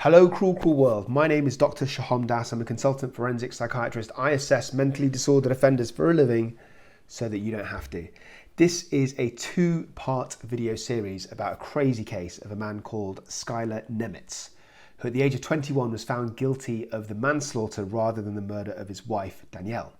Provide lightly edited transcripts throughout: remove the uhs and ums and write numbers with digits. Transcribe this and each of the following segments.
Hello, cruel world. My name is Dr. Shaham Das. I'm a consultant forensic psychiatrist. I assess mentally disordered offenders for a living so that you don't have to. This is a two-part video series about a crazy case of a man called Skylar Nemetz, who at the age of 21 was found guilty of the manslaughter rather than the murder of his wife, Danielle.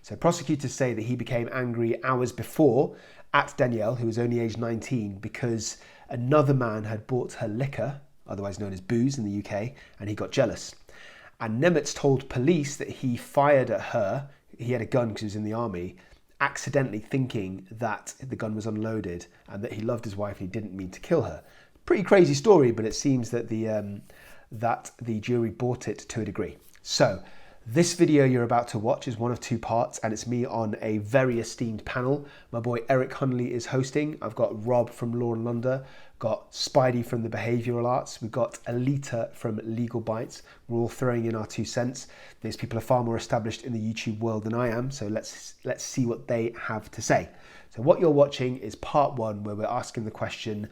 So prosecutors say that he became angry hours before at Danielle, who was only aged 19, because another man had bought her liquor, otherwise known as booze in the UK, and he got jealous. And Nemetz told police that he fired at her, he had a gun because he was in the army, accidentally thinking that the gun was unloaded and that he loved his wife and he didn't mean to kill her. Pretty crazy story, but it seems that the jury bought it to a degree. So this video you're about to watch is one of two parts, and it's me on a very esteemed panel. My boy erichunley is hosting. I've got Rob from Law and London, got Spidey from the Behavioral Arts, we've got Alita from Legal Bites. We're all throwing in our 2 cents. These people are far more established in the YouTube world than I am, so let's see what they have to say. So what you're watching is part 1, where we're asking the question,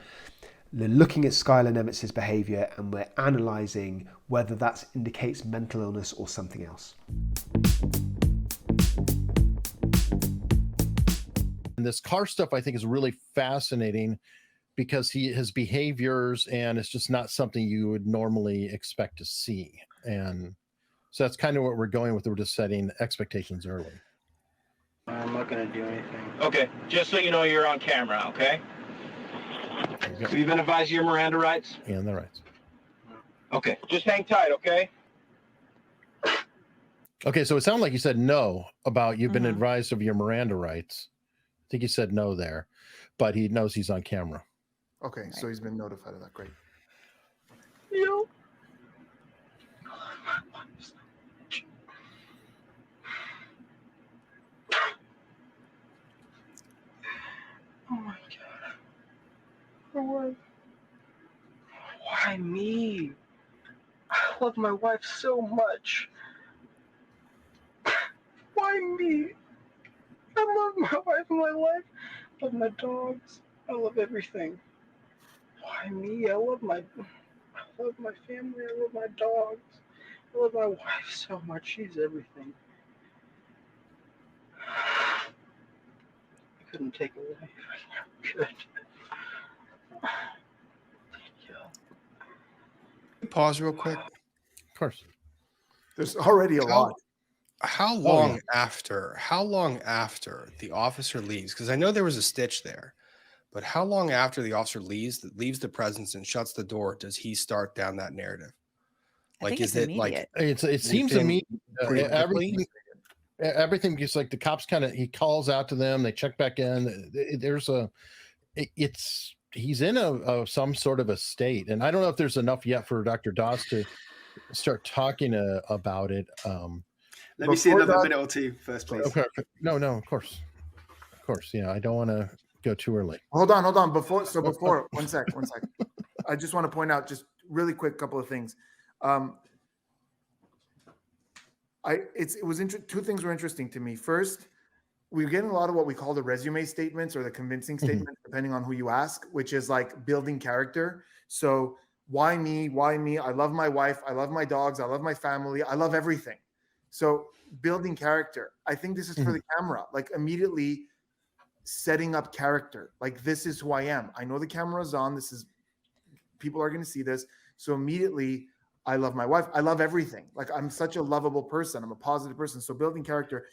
looking at Skylar Nemetz's behaviour, and we're analysing whether that indicates mental illness or something else. And this car stuff I think is really fascinating because his behaviors, and it's just not something you would normally expect to see. And so that's kind of what we're going with. We're just setting expectations early. I'm not going to do anything. Okay, just so you know, you're on camera, okay? Have you been advised of your Miranda rights? And the rights. Okay, just hang tight, okay? Okay, so it sounded like you said no about you've been advised of your Miranda rights. I think you said no there, but he knows he's on camera. Okay, so he's been notified of that. Great. You. Oh my God. What? Why me? I love my wife so much. Why me? I love my wife and my life. I love my dogs. I love everything. Why me? I love my family. I love my dogs. I love my wife so much. She's everything. I couldn't take her life. I never could. Pause real quick. Of course. There's already a lot. How long after the officer leaves? Because I know there was a stitch there, but how long after the officer leaves the presence and shuts the door does he start down that narrative? Like, is it immediate. Like it seems immediate? Everything just like the cops he calls out to them, they check back in. He's in some sort of a state, and I don't know if there's enough yet for Dr. Doss to start talking about it. Let me see another minute or two first, please. Okay. No, of course. Yeah, I don't want to go too early. Hold on. Before, one sec. I just want to point out just really quick couple of things. Two things were interesting to me. First, we're getting a lot of what we call the resume statements or the convincing statements, depending on who you ask, which is like building character. So why me? I love my wife. I love my dogs. I love my family. I love everything. So building character. I think this is for the camera, like immediately setting up character. Like, this is who I am. I know the camera's on. People are going to see this. So immediately, I love my wife. I love everything. Like, I'm such a lovable person. I'm a positive person. So building character.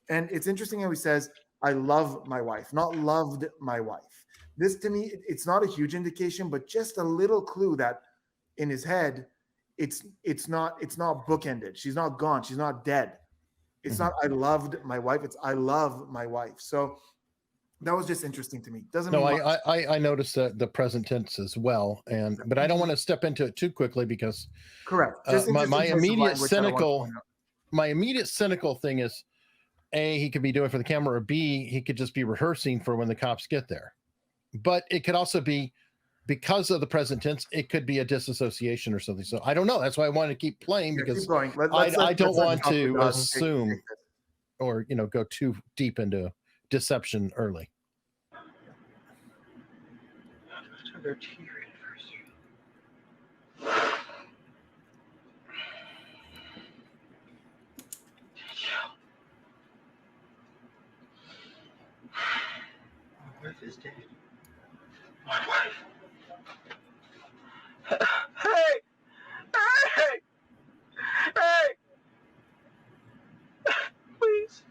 And it's interesting how he says, I love my wife, not loved my wife. This, to me, it's not a huge indication, but just a little clue that in his head, it's not bookended. She's not gone. She's not dead. It's not I loved my wife. It's I love my wife. So that was just interesting to me. I noticed the present tense as well, but I don't want to step into it too quickly because correct. My immediate cynical thing is A, he could be doing it for the camera, or B, he could just be rehearsing for when the cops get there. But it could also be, because of the present tense, it could be a disassociation or something. So I don't know. That's why I want to keep playing, because I don't want to assume or go too deep into deception early. Their 2-year anniversary. dead. My wife. Hey! Hey! Hey! Please.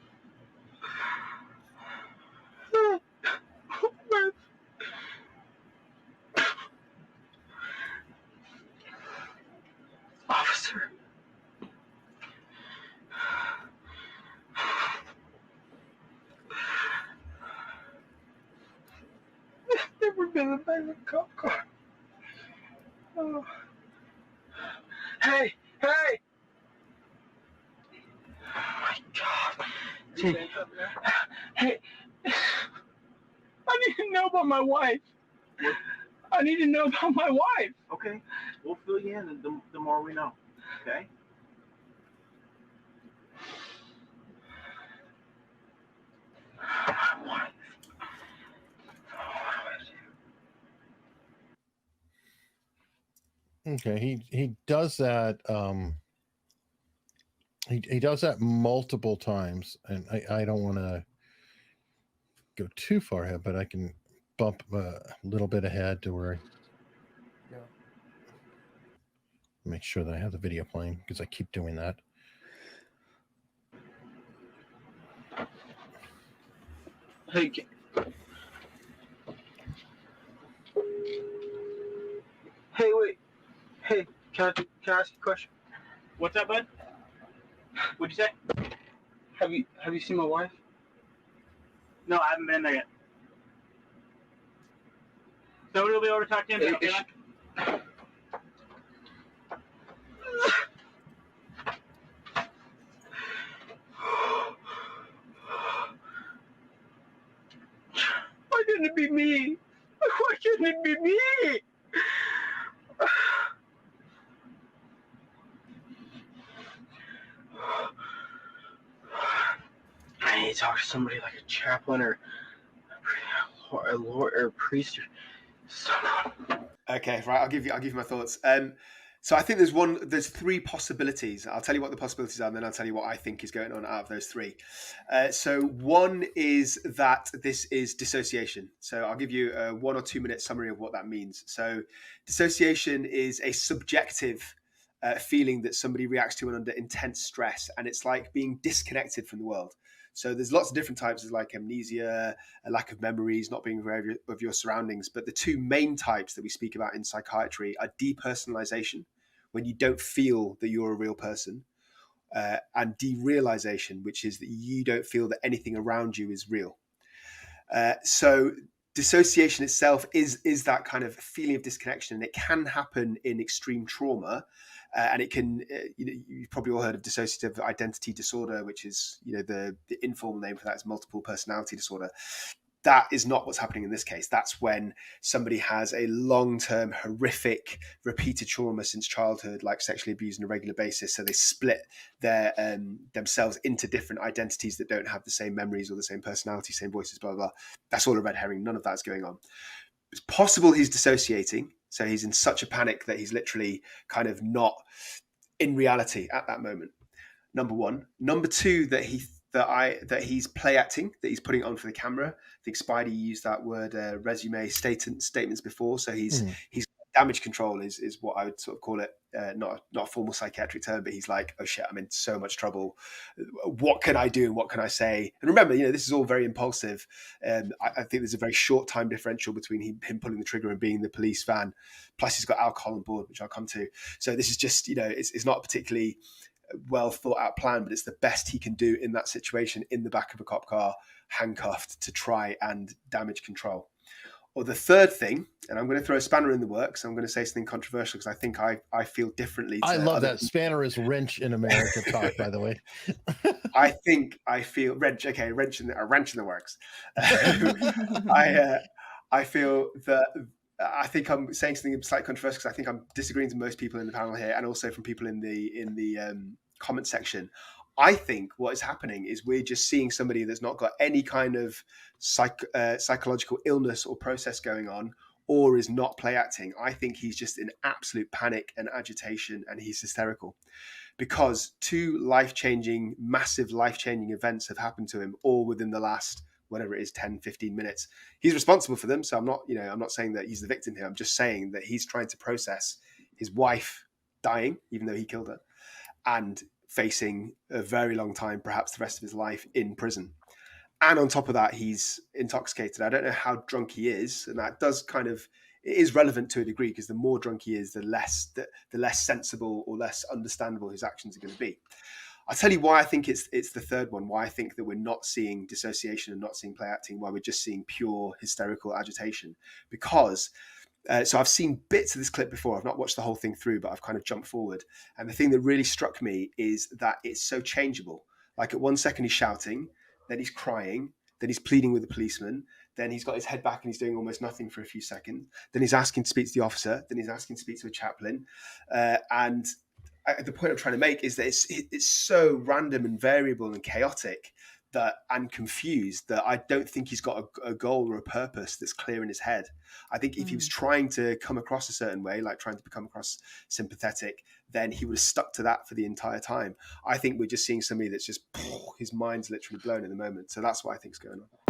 Where? Officer. I've never been in the back of a cop car. Oh. Hey! Hey! Oh my God. Hey! I need to know about my wife. What? I need to know about my wife. Okay, we'll fill you in the more we know. Okay. My wife. Okay, he does that. He does that multiple times, and I don't want to go too far ahead, but I can bump a little bit ahead to where. Yeah. Make sure that I have the video playing because I keep doing that. Hey. Hey, wait. Hey, can I ask you a question? What's up, bud? What'd you say? Have you seen my wife? No, I haven't been there yet. Somebody will be over to talk to him. Okay, Why couldn't it be me? Why couldn't it be me? I need to talk to somebody like a chaplain or a lawyer or a priest or someone. Okay, right. I'll give you my thoughts. So I think there's three possibilities. I'll tell you what the possibilities are, and then I'll tell you what I think is going on out of those three. So one is that this is dissociation. So I'll give you a 1 or 2 minute summary of what that means. So dissociation is a subjective feeling that somebody reacts to when under intense stress, and it's like being disconnected from the world. So there's lots of different types, like amnesia, a lack of memories, not being aware of your surroundings. But the two main types that we speak about in psychiatry are depersonalization, when you don't feel that you're a real person, and derealization, which is that you don't feel that anything around you is real. So dissociation itself is that kind of feeling of disconnection, and it can happen in extreme trauma. And it can, you've probably all heard of dissociative identity disorder, which is, the informal name for that is multiple personality disorder. That is not what's happening in this case. That's when somebody has a long-term, horrific, repeated trauma since childhood, like sexually abused on a regular basis. So they split their themselves into different identities that don't have the same memories or the same personality, same voices, blah, blah, blah. That's all a red herring. None of that's going on. It's possible he's dissociating. So he's in such a panic that he's literally kind of not in reality at that moment. Number one. Number two, that he's play acting, that he's putting on for the camera. I think Spidey used that word resume statements before. So he's damage control is what I would sort of call it. Not a formal psychiatric term, but he's like, oh shit, I'm in so much trouble. What can I do? And what can I say? And remember, this is all very impulsive. I think there's a very short time differential between him pulling the trigger and being the police van. Plus he's got alcohol on board, which I'll come to. So this is just, it's not a particularly well thought out plan, but it's the best he can do in that situation, in the back of a cop car, handcuffed, to try and damage control. Or the third thing, and I'm going to throw a spanner in the works, I'm going to say something controversial because I think I feel differently. I love that. Spanner is wrench in America talk, by the way. I feel wrench. Okay, a wrench in the works. I feel that I think I'm saying something slightly controversial because I think I'm disagreeing with most people in the panel here, and also from people in the comment section. I think what is happening is we're just seeing somebody that's not got any kind of psychological illness or process going on, or is not play acting. I think he's just in absolute panic and agitation, and he's hysterical because two massive life-changing events have happened to him all within the last whatever it is, 10, 15 minutes. He's responsible for them. So I'm not saying that he's the victim here. I'm just saying that he's trying to process his wife dying, even though he killed her, and facing a very long time, perhaps the rest of his life in prison. And on top of that, he's intoxicated. I don't know how drunk he is. And that does it is relevant to a degree, because the more drunk he is, the less sensible or less understandable his actions are going to be. I'll tell you why I think it's the third one, why I think that we're not seeing dissociation and not seeing play acting, why we're just seeing pure hysterical agitation. Because, so I've seen bits of this clip before. I've not watched the whole thing through, but I've kind of jumped forward. And the thing that really struck me is that it's so changeable. Like at 1 second he's shouting, then he's crying, then he's pleading with the policeman, then he's got his head back and he's doing almost nothing for a few seconds. Then he's asking to speak to the officer. Then he's asking to speak to a chaplain. And the point I'm trying to make is that it's so random and variable and chaotic and confused that I don't think he's got a goal or a purpose that's clear in his head. I think if he was trying to come across a certain way, like trying to become across sympathetic, then he would have stuck to that for the entire time. I think we're just seeing somebody that's just, his mind's literally blown at the moment. So that's what I think is going on.